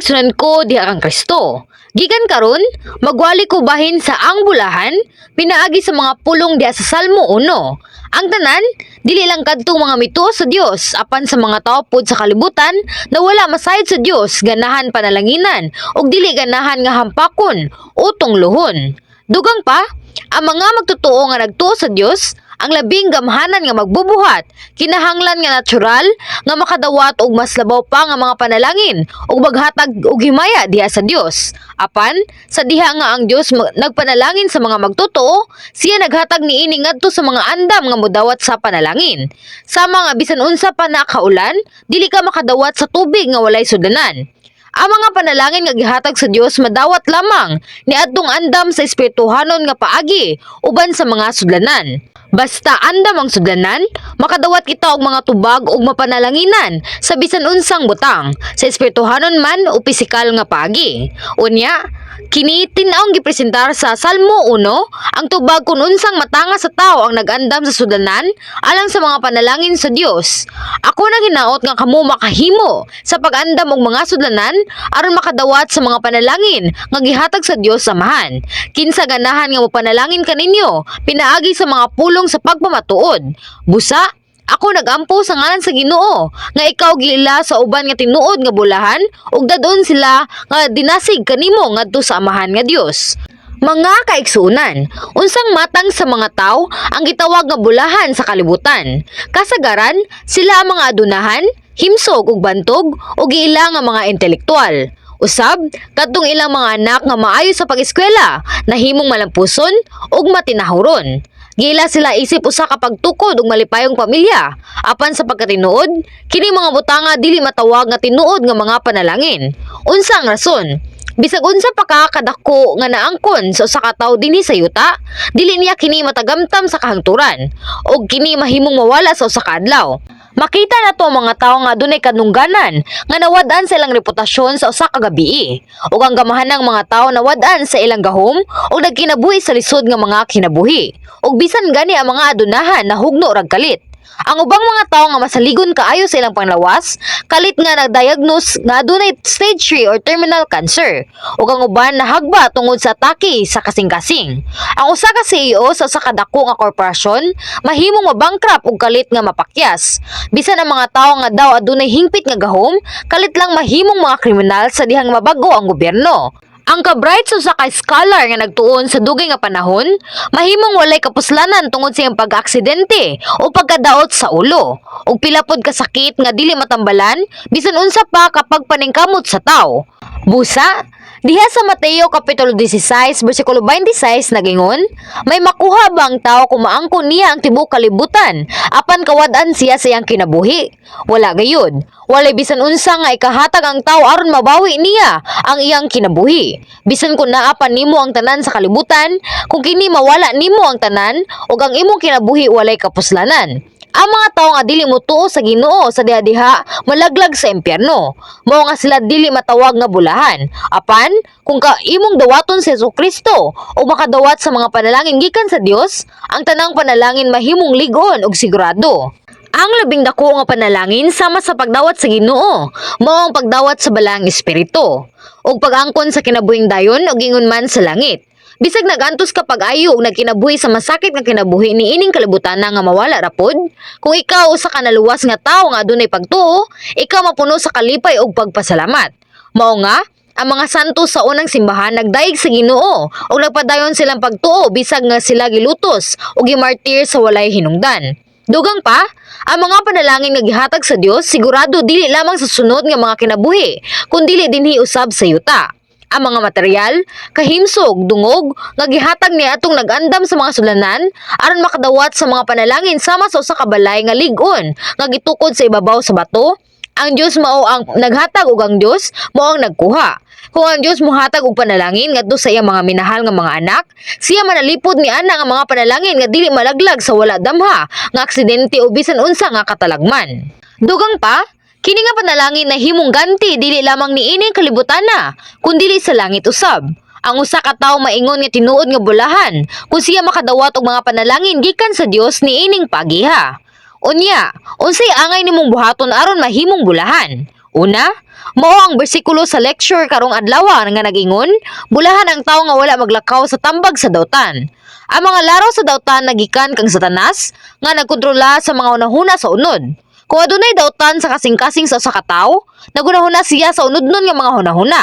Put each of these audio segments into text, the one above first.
igsunan ko diha kang Kristo. Gikan karon, magwali ko bahin sa ang bulahan, pinaagi sa mga pulong diha sa Salmo 1. Ang tanan, dili lang kadtong mga mituo sa Dios, apan sa mga tao pod sa kalibutan na wala masayod sa Dios, ganahan panalanginan, ug dili ganahan nga hampakon o tunglohon. Dugang pa, ang mga magtotoo nga nagtuo sa Dios, ang labing gamhanan nga magbubuhat, kinahanglan nga natural nga makadawat og mas labaw pa nga mga panalangin ug maghatag og himaya diha sa Dios. Apan sa diha nga ang Dios nagpanalangin sa mga magtotoo, siya naghatag niini ngadto sa mga andam nga modawat sa panalangin. Sama nga bisan unsa pa na kaulan, dili ka makadawat sa tubig nga walay sudanan. Ang mga panalangin nga gihatag sa Dios madawat lamang niadtong andam sa espirituhanon nga paagi uban sa mga sudlanan. Basta andam ang sudlanan, makadawat kita og mga tubag ug mapanalanginan sa bisan unsang butang, sa espirituhanon man o pisikal nga paagi. Unya, kini tin-awng gipresentar sa Salmo 1, ang tubag kung unsang matanga sa tao ang nagandam sa sudlanan alang sa mga panalangin sa Dios. Ako na ginaot nga kamo makahimo sa pag-andam og mga sudlanan aron makadawat sa mga panalangin nga gihatag sa Dios Amahan. Kinsa ganahan nga mopanalangin kaninyo pinaagi sa mga pulong sa pagpamatuod. Busa, ako nagampo sa ngalan sa Ginoo nga ikaw giila sa uban nga tinuod nga bulahan ug dadon sila nga dinasig kanimo ngadto sa Amahan nga Dios. Mga kaigsunan, unsang matang sa mga tao ang gitawag nga bulahan sa kalibutan. Kasagaran, sila ang mga adunahan, himsog ug bantog ug giila nga mga intelektual. Usab, kadtong ilang mga anak nga maayo sa pag-eskwela, nahimong malampuson ug matinahuron. Gila sila isip usa ka pagtukod ug malipayong pamilya. Apan sa pagkatinuod, kini mga butanga dili matawag nga tinuod nga mga panalangin. Unsa ang rason? Bisag unsa pa ka kadako nga naangkon sa usa ka tawo dinhi sa yuta, dili niya kini matagamtam sa kahangturan ug kini mahimong mawala sa usa ka adlaw. Makita na to mga tao nga adunay kanungganan nga nawad-an sa ilang reputasyon sa usa ka gabii ug ang gamahanang mga tao nawad-an sa ilang gahom ug nagkinabuhi sa lisod nga mga kinabuhi ug bisan gani ang mga adunahan nahugno rag kalit. Ang ubang mga tao nga masaligon kaayo sa ilang panglawas, kalit nga nagdiagnose nga adunay stage 3 or terminal cancer, ug ang uban nahagba tungod sa atake sa kasing-kasing. Ang usa ka CEO sa usa ka dako nga korporasyon mahimong mabankrupt ug kalit nga mapakyas. Bisan ang mga tao nga daw adunay hingpit nga gahom, kalit lang mahimong mga kriminal sa dihang mabago ang gobyerno. Ang ka-bright sa usa ka scholar nga nagtuon sa dugay nga panahon, mahimong walay kapuslanan tungod sa iyang pag-aksidente o pagkadaot sa ulo, ug pila pod ka sakit nga dili matambalan bisan unsa pa kapag paningkamot sa tao. Busa, diha sa Mateo Kapitulo 16, versikulo 26 nagingon, may makuha ba ang tao kung maangkon niya ang tibuok kalibutan, apan kawad-an siya sa iyang kinabuhi? Wala gayud. Walay bisan unsa nga ikahatag ang tao aron mabawi niya ang iyang kinabuhi. Bisan kung naapan nimo ang tanan sa kalibutan, kung kini mawala nimo ang tanan ug ang imong kinabuhi walay kapuslanan. Ang mga tao nga dili motuo sa Ginoo sa diha-diha malaglag sa impyerno. Mao nga sila dili matawag nga bulahan. Apan kung imong dawaton si Jesucristo o makadawat sa mga panalangin gikan sa Dios, ang tanang panalangin mahimong lig-on ug sigurado. Ang labing dako nga panalangin sama sa pagdawat sa Ginoo, mao ang pagdawat sa balang espiritu ug pag-angkon sa kinabuhing dayon ug ingon man sa langit. Bisag nagantos ka pag-ayo ug nagkinabuhi sa masakit nga kinabuhi ni ining kalibutan nga mawala ra pod, kung ikaw usa ka naluwas nga tawo nga adunay pagtuo, ikaw mapuno sa kalipay ug pagpasalamat. Mao nga ang mga santo sa unang simbahan nagdaig sa Ginoo ug nagpadayon silang pagtuo bisag nga sila gilutos ug gimartir sa walay hinungdan. Dugang pa, ang mga panalangin nga gihatag sa Dios sigurado dili lamang sa sunod nga mga kinabuhi, kundi dinhi usab sa yuta. Ang mga material, kahimsog, dungog, nga gihatag niya atong nagandam sa mga sulanan aron makadawat sa mga panalangin sama sa usa ka balay nga lig-on nga gitukod sa ibabaw sa bato. Ang Dios mao ang naghatag ug ang Dios mao ang nagkuha. Kung ang Dios mohatag og panalangin ngadto sa iyang mga minahal nga mga anak, siya manalipod ni ana nga mga panalangin nga dili malaglag sa wala damha, nga aksidente o bisan unsa nga katalagman. Dugang pa, kini nga panalangin na himong ganti dili lamang ni ining kalibutana, kundi sa langit usab. Ang usa ka tawo maingon nga tinuod nga bulahan kung siya makadawat og mga panalangin gikan sa Dios ni ining pagiha. Unya, unsay angay nimong buhaton aron mahimong bulahan? Una, mao ang bersikulo sa lecture karong adlaw nga nag-ingon, bulahan ang tawo nga wala maglakaw sa tambag sa dawtan. Ang mga laraw sa dawtan nagikan kang Satanas nga nagkontrola sa mga hunahuna sa unod. Kung adunay dawtan sa kasing-kasing sa usa ka tawo, nagunahuna siya sa unodnon nga mga hunahuna,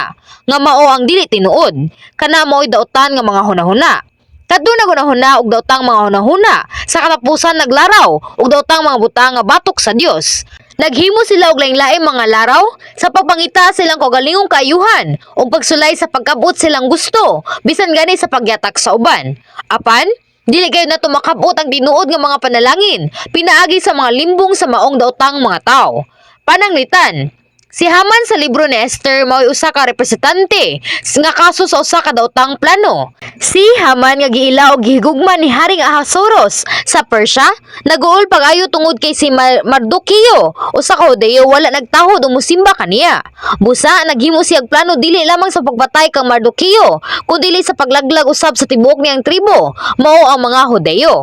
nga mao ang dili tinuod. Kana mao'y dawtan nga mga hunahuna. Kadto nagunahuna og dawtang mga hunahuna, sa katapusan naglaraw og dawtang mga butang nga batok sa Dios. Naghimo sila og lain-laing mga laraw sa pagpangita silang kaugalingong kaayuhan ug pagsulay sa pagkabot silang gusto bisan gani sa pagyatak sa uban. Apan, dili kayo na tumakabot ang tinuod nga mga panalangin pinaagi sa mga limbong sa maong daotang mga tao. Pananglitan, si Haman sa libro ni Esther mao'y usa ka representante nga kaso sa usa ka daotang plano. Si Haman nga giila og gihigugma ni Haring Ahasuerus sa Persia, naguol pag-ayo tungod kay si Mardoqueo, usa ka Hudeo wala nagtahod o musimba kaniya. Busa naghimo siyang plano dili lamang sa pagpatay kang Mardoqueo, kundi sa paglaglag usab sa tibuok niyang tribo, mao ang mga Hudeo.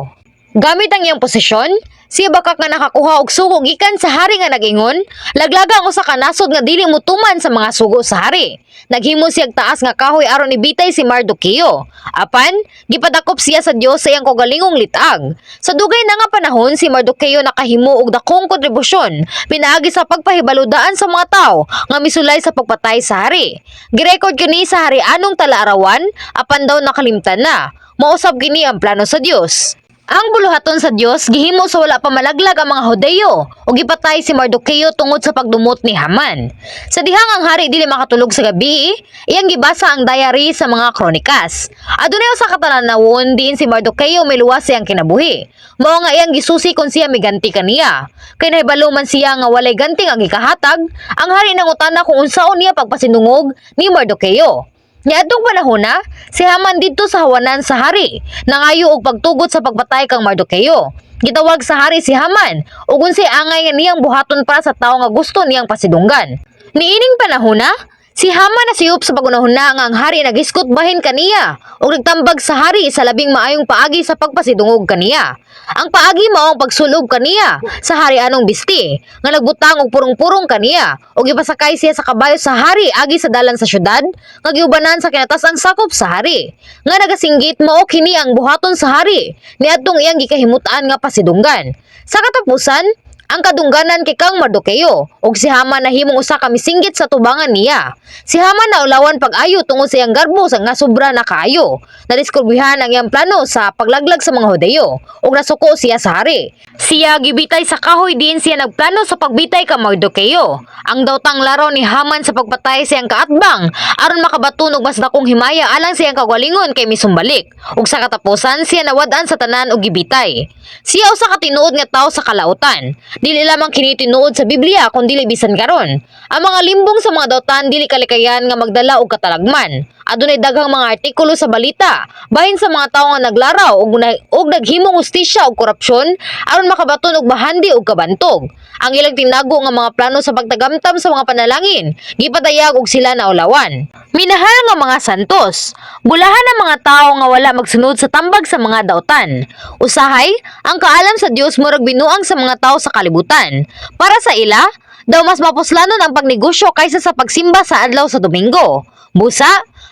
Gamit ang iyang posisyon, siya bakak nga nakakuha og sugo gikan sa hari nga nag-ingon, laglagang usa ka nasod nga dili motuman sa mga sugo sa hari. Naghimo siya taas nga kahoy aron ibitay si Mardoqueo. Apan, gipadakop siya sa Dios sa iyang kaugalingong litag. Sa dugay na nga panahon, si Mardoqueo nakahimo og dakong kontribusyon pinaagi sa pagpahibaludaan sa mga tawo nga misulay sa pagpatay sa hari. Girecord kini sa hari anong talaarawan, apan daw nakalimtan na. Mausab kini ang plano sa Dios. Ang buluhaton sa Dios gihimo sa wala pa malaglag ang mga Hudeo ug gipatay si Mardoqueo tungod sa pagdumot ni Haman. Sa dihang ang hari dili makatulog sa gabi, iyang gibasa ang diary sa mga kronikas. Adunay usa ka talanawon diin si Mardoqueo miluwas siyang kinabuhi. Mao nga iyang gisusi kon siya miganti kaniya. Kay nahibalo man siya nga walay ganti nga gikahatag, ang hari nangutana kung unsaon niya pagpasinungog ni Mardoqueo. Niadtong panahon na, si Haman didto sa hawanan sa hari, nangayo og pagtugot sa pagpatay kang Mardoqueo. Gitawag sa hari si Haman, ug unsay angay nga niyang buhaton para sa tawo nga gusto niyang pasidunggan. Niining panahon na, si Haman nasiyop sa pagunahuna nga ang hari nagiskot bahin kaniya ug nagtambag sa hari sa labing maayong paagi sa pagpasidungog kaniya. Ang paagi mao ang pagsulog kaniya sa hari anong bisti nga nagbutang og purong-purong kaniya ug gipasakay siya sa kabayo sa hari agi sa dalan sa syudad nga giubanan sa kinatas-ang sakop sa hari. Nga nagasinggit mao kini ang buhaton sa hari niadtong iyang gikahimutan nga pasidunggan. Sa katapusan, ang kadungganan kay kang Mardoqueo ug si Haman nahimong usa ka misinggit sa tubangan niya. Si Haman naulawan pag-ayo tungod sa iyang garbo sa nga sobra na kaayo. Nadiskubrihan ang iyang plano sa paglaglag sa mga Hudeo ug nasuko siya sa hari. Siya gibitay sa kahoy diin siya nagplano sa pagbitay kang Mardoqueo. Ang dawtang laraw ni Haman sa pagpatay sa iyang kaatbang aron makabaton og mas dakong himaya alang sa iyang kagalingon kay misumbalik. Ug sa katapusan siya nawad-an sa tanan og gibitay. Siya usa ka tinuod nga tawo sa kalautan. Dili lamang kini tinuod sa Biblia kundi bisan karon. Ang mga limbong sa mga dawtan dili kalikayan nga magdala og katalagman. Adunay daghang mga artikulo sa balita bahin sa mga tawo nga naglaraw og naghimong hustisya og korupsyon aron makabaton og bahandi og kabantog. Ang ilang tinago nga mga plano sa pagtagamtam sa mga panalangin gipadayag og sila naulawan. Minahal nga mga santos, bulahan ang mga tawo nga wala magsunod sa tambag sa mga dawtan. Usahay, ang kaalam sa Dios murag binuang sa mga tawo sa kalibutan. Para sa ila, daw mas mapuslanon ang pagnegosyo kaysa sa pagsimba sa adlaw sa Domingo. Busa,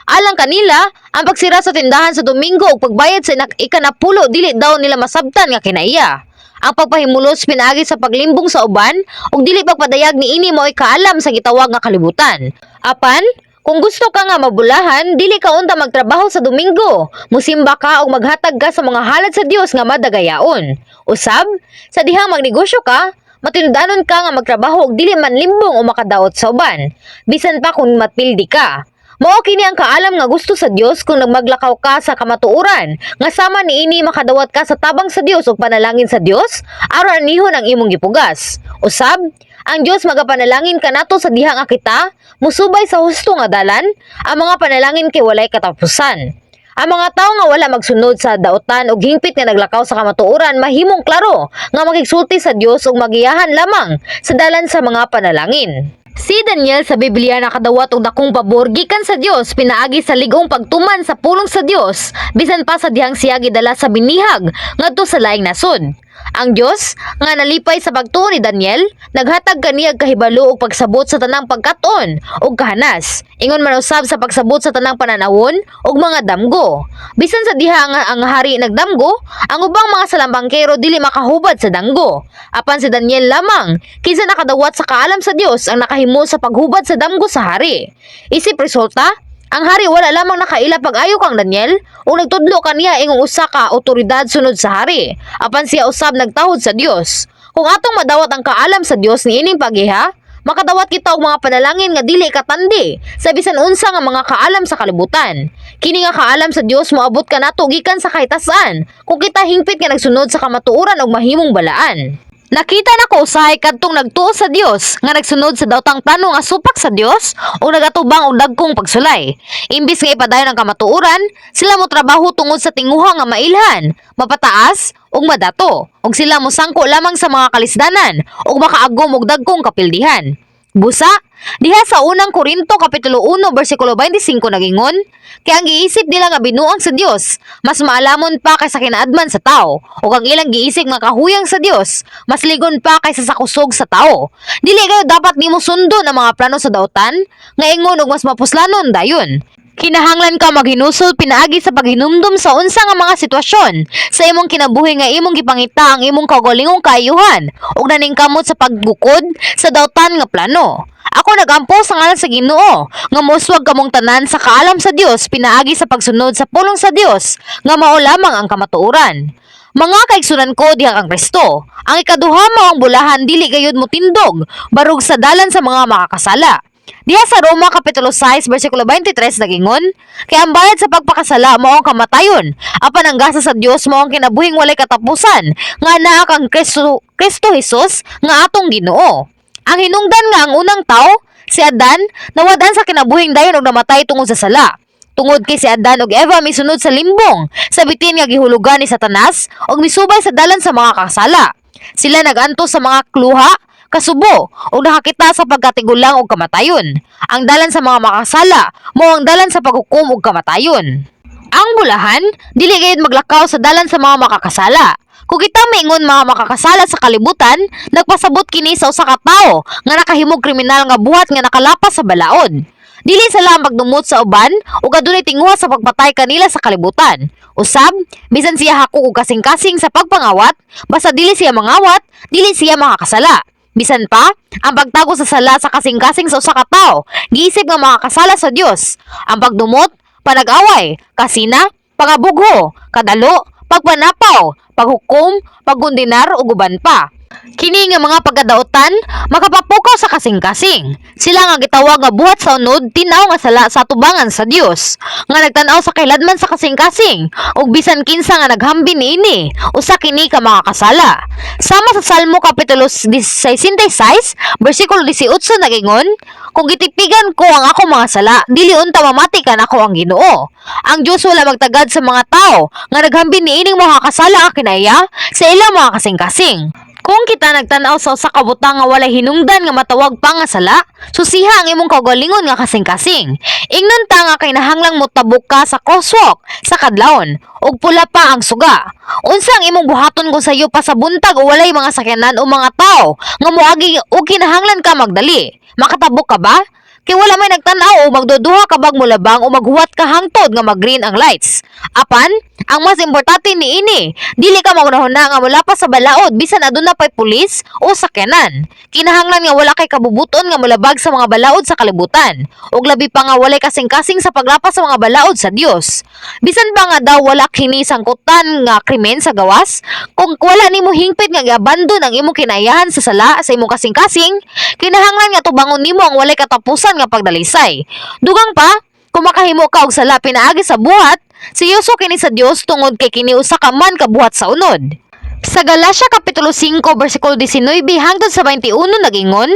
alang kanila, ang pagsira sa tindahan sa Domingo ug pagbayad sa ikanapulo dili daw nila masabtan nga kinaiya. Ang pagpahimulos pinaagi sa paglimbong sa uban ug dili pagpadayag niini mao'y kaalam sa gitawag nga kalibutan. Apan, kung gusto ka nga mabulahan, dili ka unta magtrabaho sa Domingo. Musimba ka o maghatag ka sa mga halad sa Dios nga madagayaon. Usab, sa dihang magnegosyo ka, matinudanon ka nga magtrabaho og dili man limbong o makadaot sa uban. Bisan pa kung matpildi ka. Mao kini ang kaalam nga gusto sa Dios kung nagmaglakaw ka sa kamatuoran, nga sama niini makadawat ka sa tabang sa Dios ug panalangin sa Dios aron anihon ang imong gipugas. Usab, ang Dios magapanalangin kanato sa dihang akita, musubay sa husto nga dalan, ang mga panalangin kay walay katapusan. Ang mga tawo nga wala magsunod sa daotan ug hingpit nga naglakaw sa kamatuoran mahimong klaro nga magigsulti sa Dios ug magiyahan lamang sa dalan sa mga panalangin. Si Daniel sa Biblia nakadawat og dakong pabor gikan sa Dios pinaagi sa ligong pagtuman sa pulong sa Dios bisan pa sa dihang siya gidala sa binihag ngadto sa laing nasod. Ang Dios nga nalipay sa pagtuo ni Daniel naghatag kaniya kahibalo ug pagsabot sa tanang pagkat-on ug kahanas. Ingon man usab sa pagsabot sa tanang pananawon ug mga damgo. Bisan sa diha nga ang hari nagdamgo, ang ubang mga salambangkero dili makahubad sa danggo. Apan si Daniel lamang kinsa nakadawat sa kaalam sa Dios ang nakahimo sa paghubad sa damgo sa hari. Isip resulta, ang hari wala lamang nakaila pag-ayo kang Daniel o nagtudlo kaniya ingong usa ka otoridad sunod sa hari. Apan siya usab nagtahod sa Dios. Kung atong madawat ang kaalam sa Dios niining pagiha, makadawat kita og mga panalangin nga dili katandi sa bisan unsa nga mga kaalam sa kalibutan. Kini nga kaalam sa Dios moabot kanato gikan sa kahitasan kung kita hingpit nga nagsunod sa kamatuoran ug mahimong balaan. Nakita na ko usahay kadtong nagtuo sa Dios nga nagsunod sa daotang plano nga supak sa Dios o nagatubang og dagkong pagsulay. Imbis nga ipadayon ang kamatuoran, sila mo trabaho tungod sa tinguha nga mailhan, mapataas ug madato, ug sila mo sangko lamang sa mga kalisdanan ug makaagom og dagkong kapildihan. Busa, diha sa unang Korinto kapitulo 1 bersikulo 25 nagingon, kaya ang giisip nila nga binuang sa Dios, mas maalamon pa kaysa kinaadman sa tao, ug ang ilang giisip nga kahuyang sa Dios, mas ligon pa kaysa sa kusog sa tao. Dili kayo dapat nimo sundo ang mga plano sa daotan, nga ingon ug mas mapuslanon dayon. Kinahanglan ka maghinusol pinaagi sa paghinumdum sa unsa nga mga sitwasyon sa imong kinabuhi nga imong gipangita ang imong kaugalingong kaayuhan ug naningkamot sa pagbukod sa daotan nga plano. Ako nagampo sa ngalan sa Ginoo nga mouswag kamong tanan sa kaalam sa Dios pinaagi sa pagsunod sa pulong sa Dios nga mao lamang ang kamatuoran. Mga kaigsunan ko dihang ang Kristo, ang ikaduha mao ang bulahan dili gayud mo tindog barug sa dalan sa mga makakasala. Diha sa Roma kapitulo 6 bersikulo 23 nagingon, kaya ang bayad sa pagpakasala mao ang kamatayon, apan ang gasa sa Dios mao ang kinabuhing walay katapusan, nga naa kang Kristo Jesus nga atong Ginoo. Ang hinungdan nga ang unang tao, si Adan, nawadan sa kinabuhing dayon og namatay tungod sa sala. Tungod kay si Adan ug Eva misunod sa limbong, sa bitin nga gihulugan ni Satanas og misubay sa dalan sa mga kasala. Sila naganto sa mga kluha, kasubo o nakakita sa pagkatigulang o kamatayon. Ang dalan sa mga makasala mo ang dalan sa paghukom o kamatayon. Ang bulahan, dili gayud maglakaw sa dalan sa mga makakasala. Kung kita maingon mga makakasala sa kalibutan, nagpasabot kini sa usa ka tawo nga nakahimog kriminal nga buhat nga nakalapas sa balaod. Dili sila magdumot sa uban ug adunay tinguha sa pagpatay kanila sa kalibutan. Usab, bisan siya hako og kasing-kasing sa pagpangawat, basta dili siya mangawat, dili siya makakasala. Bisan pa, ang pagtago sa sala sa kasing-kasing sa usa ka tawo, giisip nga makakasala sa Dios. Ang pagdumot, panag-away, kasina, pangabugho, kadalo, pagpanapaw, paghukom, paggundinar ug uban pa. Kini nga mga pagkadaotan makapapukaw sa kasing-kasing. Sila nga gitawag nga buhat sa unod tinaw nga sala sa tubangan sa Dios, nga nagtan-aw sa kailadman sa kasing-kasing ug bisan kinsa nga naghambin niini usa kini ka makakasala. Sama sa Salmo kapitulo 66 bersikulo 18 nagingon, kung gitipigan ko ang ako mga sala, dili unta mamati kan ako ang Ginoo. Ang Dios wala magtagad sa mga tao nga naghambin niining makakasala ang kinaya sa ilang mga kasing-kasing. Kung kita nagtanaw sa usa ka butang nga walay hinungdan nga matawag pa nga sala, susiha ang imong kaugalingon nga kasing-kasing. Ingnon ta nga kay nahanglang mo tabok ka sa crosswalk sa kadlawon ug pula pa ang suga. Unsa ang imong buhaton kung sayo pa sa buntag o walay mga sakyanan o mga tao nga moagi og kinahanglan ka magdali? Makatabok ka ba? Kay wala may nagtanaw o magduduha ka bag mulabang o maghuwat ka hangtod nga mag-green ang lights. Apan, ang mas importante niini, dili ka magunahuna nga mula pa sa balaod bisan aduna pay pulis o sakyanan. Kinahanglan nga wala kay kabubuton nga mulabag sa mga balaod sa kalibutan, ug labi pa nga walay kasing-kasing sa paglapas sa mga balaod sa Dios. Bisan pa nga daw wala kini sangkutan nga krimen sa gawas, kung wala nimo hingpit nga giabandon ang imong kinayahan sa sala sa imong kasing-kasing, kinahanglan nga tubangon nimo ang walay katapusan nga pagdalisay. Dugang pa, kung makahimo ka og sala pinaagi sa buhat, siyoso kini sa Dios tungod kay kini usa ka man kabuhat sa unod. Sa Galacia kapitulo 5 bersikulo 19 hangtod sa 21 nagingon,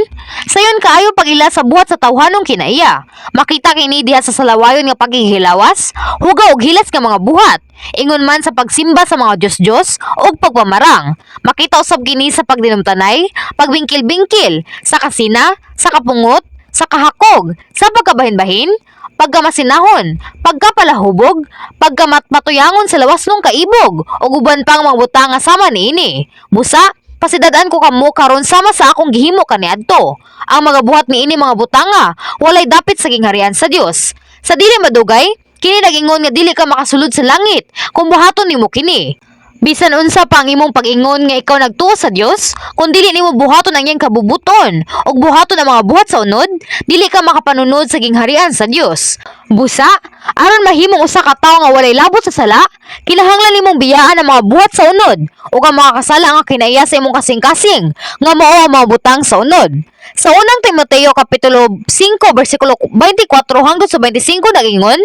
sayon kaayo pagila sa buhat sa tawhanong kinaiya. Makita kini diha sa salawayon nga paghihilawas, hugaw og hilas nga mga buhat. Ingon man sa pagsimba sa mga Diyos-Diyos ug pagpamarang. Makita usab kini sa pagdinumtanay, pagbingkil-bingkil, sa kasina, sa kapungot, sa kahakog, sa pagkabahin-bahin, pagkamasinahon, pagkapalahubog, pagkamatmatuyangon sa lawas nung kaibog, o uban pang mga butang nga sama niini. Busa, pasidadaan ko kamo karon sama sa akong gihimo kaniadto. Ang mga buhat niini mga butanga, walay dapit sa gingharian sa Dios. Sa dili madugay, kini nagingon nga dili ka makasulod sa langit kung buhaton nimo kini. Bisan unsa pang imong pag-ingon nga ikaw nagtuo sa Dios, kung dili nimo buhaton ang iyang kabubuton ug buhaton ang mga buhat sa unod, dili ka makapanunod sa gingharian sa Dios. Busa, aron mahimong usa ka tawo nga walay labot sa sala, kinahanglan nimong biyaan ang mga buhat sa unod ug ang mga kasala nga kinaiya sa imong kasing-kasing nga mao ang mga butang sa unod. Sa unang Timoteo kapitulo 5 bersikulo 24 hangtod sa 25 nagingon,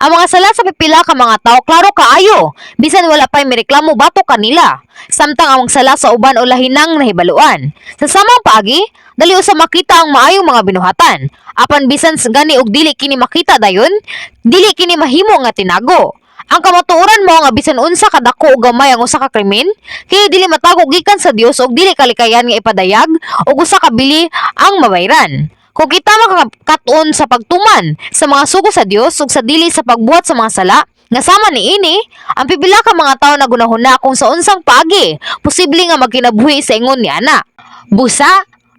ang mga sala sa pipila ka mga tao klaro kaayo, bisan wala pay mireklamo batok kanila. Samtang ang sala sa uban o lahinang nahibaluan. Sa samang paagi, dali usa makita ang maayong mga binuhatan. Apan bisan sa gani og dili kini makita dayon, dili kini mahimo nga tinago. Ang kamatuoran mo nga bisan unsa kadako o gamay ang usa ka krimen, kay dili matagog gikan sa Dios og dili kalikayan nga ipadayag og usa ka bili ang mabayran. Kung kita makakatuon sa pagtuman sa mga sugo sa Dios ug sa dili sa pagbuhat sa mga sala, nga sama ni ini, ang pipila ka mga tawo na gunahuna kung sa unsang paagi, posible nga magkinabuhi sa ingon ni ana. Busa,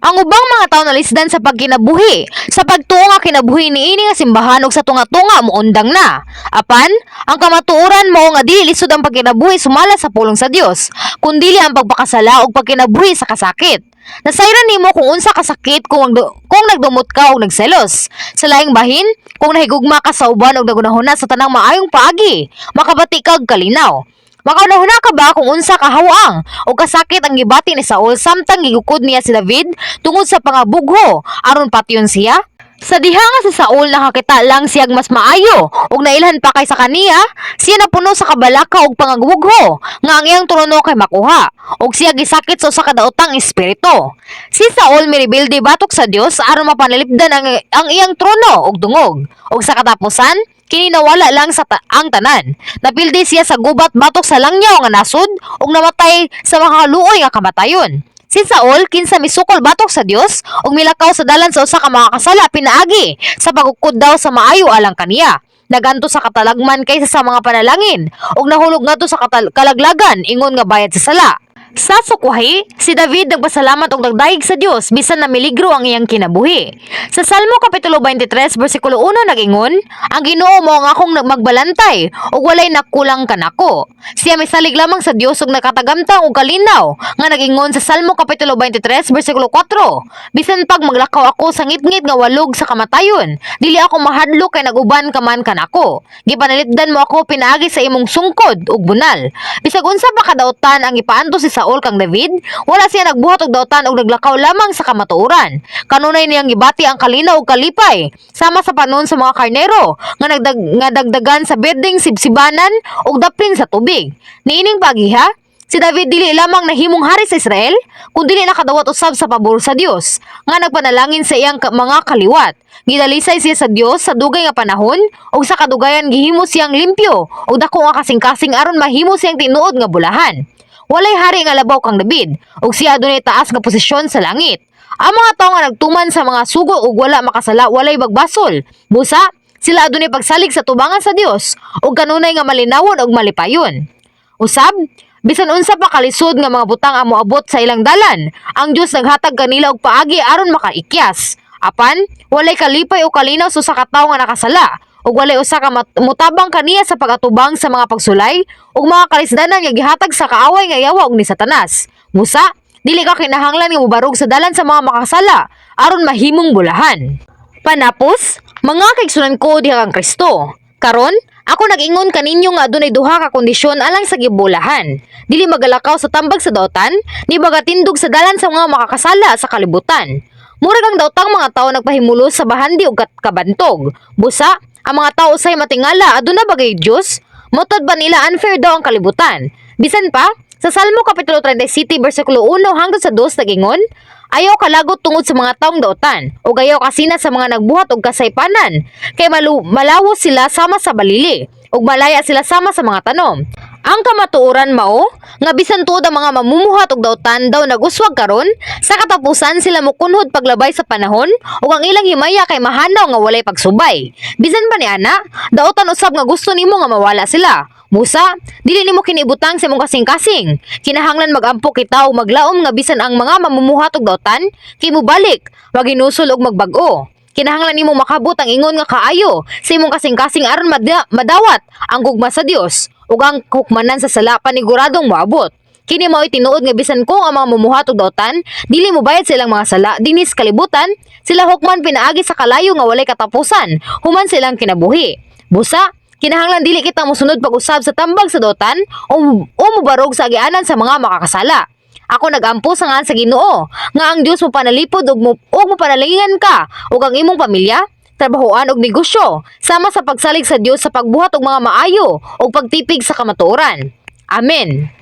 ang ubang mga tawo nalisdan sa pagkinabuhi, sa pagtuo nga kinabuhi ni ini nga simbahan ug sa tunga-tunga muundang na. Apan, ang kamatuoran mo nga dili lisod ang pagkinabuhi sumala sa pulong sa Dios, kundi ang pagpakasala ug pagkinabuhi sa kasakit. Nasayran nimo kung unsa ka sakit kung nagdumot ka o nagselos. Sa laing bahin, kung nahigugma ka sa uban o nagunahuna sa tanang maayong paagi, makabati kag kalinaw. Makaunahuna ka ba kung unsa ka hawang o kasakit ang gibati ni Saul samtang gigukod niya si David tungod sa pangabugho aron patyon siya? Sa diha nga si Saul nakakita lang siyang mas maayo ug nailhan pa kay sa kaniya, siya napuno sa kabalaka ug pangagwugho nga ang iyang trono kay makuha ug siya gisakit sa usa ka daotang espiritu. Si Saul miribilde batok sa Dios aron mapanalipdan ang iyang trono ug dungog. Ug sa katapusan, kini nawala lang sa ang tanan. Napildi siya sa gubat batok sa langyaw nga nasud ug namatay sa makaluoy nga kamatayon. Si Saul kinsa misukol batok sa Dios ug milakaw sa dalan sa usa ka mga kasala pinaagi sa pagukod daw sa maayo alang kaniya. Naganto sa katalagman kaysa sa mga panalangin ug nahulog ngadto sa kalaglagan ingon nga bayad sa sala. Sa sukwahi, si David nagpasalamat og nagdayeg sa Dios bisan na miligro ang iyang kinabuhi. Sa Salmo kapitulo 23 bersikulo 1 nagingon, ang Ginoo mo nga akong magbalantay ug walay nakulang kanako. Siya misalig lamang sa Dios ug nakatagamtang og kalinaw nga nagingon sa Salmo kapitulo 23 bersikulo 4, bisan pag maglakaw ako sa ngitngit nga walog sa kamatayon, dili ako mahadlok kay naguban ka man kanako. Gipanalipdan mo ako pinaagi sa imong sungkod ug bunal. Bisag unsa pa kadautan ang ipaanto si Saul kang David, wala siya nagbuhat og dautan og naglakaw lamang sa kamatuoran. Kanunay niyang gibati ang kalinaw ug kalipay sama sa panon sa mga karnero nga dagdagan sa bedeng sibsibanan ug dapin sa tubig. Niining pagiha, si David dili lamang nahimong hari sa Israel, kundi nakadawat usab sa pabor sa Dios, nga nagpanalangin sa iyang mga kaliwat. Gidalisay siya sa Dios sa dugay nga panahon ug sa kadugayan gihimo siyang limpyo ug dako nga kasing-kasing aron mahimo siyang tinuod nga bulahan. Walay hari nga labaw kang David ug siya adunay taas nga posisyon sa langit. Ang mga tawo nga nagtuman sa mga sugo ug wala makasala walay bagbasol. Busa, sila adunay pagsalig sa tubangan sa Dios ug kanunay nga malinawon ug malipayon. Usab, bisan unsa pa kalisod nga mga butang ang moabot sa ilang dalan, ang Dios naghatag kanila og paagi aron makaikyas. Apan, walay kalipay o kalinaw sa ka tawo nga nakasala ug walay usa ka mutabang kaniya sa pagatubang sa mga pagsulay ug mga kalisdanan nga gihatag sa kaaway nga yawa og ni Satanas. Busa, dili ka kinahanglan nga mobarog sa dalan sa mga makasala aron mahimong bulahan. Panapos, mga kaigsunan ko diha kang Kristo. Karon, ako nag-ingon kaninyo nga adunay duha ka kondisyon alang sa gibulahan. Dili magalakaw sa tambag sa dautan, ni magatindog sa dalan sa mga makakasala sa kalibutan. Murag ang daotang mga tao nagpahimulos sa bahandi ug kabantog. Busa, ang mga tao say matingala aduna bagay Dios, motod ba nila unfair daw ang kalibutan. Bisan pa, sa Salmo kapitulo 37 bersikulo 1 hangtod sa 2 nagingon, ayaw kalagot tungod sa mga taong daotan, o ayaw kasina sa mga nagbuhat og kasaypanan, kay malawos sila sama sa balili, ug malaya sila sama sa mga tanom. Ang kamatuoran mao nga bisan tuod ang mga mamumuhat og dautan daw naguswag karon sa katapusan sila mokunhod paglabay sa panahon ug ang ilang himaya kay mahanaw nga walay pagsubay. Bisan ba ni ana, dautan usab nga gusto nimo nga mawala sila. Musa, dili nimo kinibutang sa imong kasing-kasing. Kinahanglan magampo kita o maglaom nga bisan ang mga mamumuhat og dautan kay mobalik, wag hinusol og magbag-o. Kinahanglan nimo makabut ang ingon nga kaayo sa imong kasing-kasing aron madawat ang gugma sa Dios ug ang hukmanan sa sala paniguradong moabot. Kini mao'y tinuod nga bisan kung ang mga mamumuhat og dautan dili mo bayad silang mga sala dinis kalibutan, sila hukman pinaagi sa kalayo nga walay katapusan human silang kinabuhi. Busa, kinahanglan dili kita mosunod pag-usab sa tambag sa dautan o mobarog sa agianan sa mga makakasala. Ako nagampo sa ngan sa Ginoo nga ang Dios mo panalipod ug mo panalingan ka ug ang imong pamilya, trabahoan og negosyo sama sa pagsalig sa Dios sa pagbuhat og mga maayo ug pagtipig sa kamatuoran. Amen.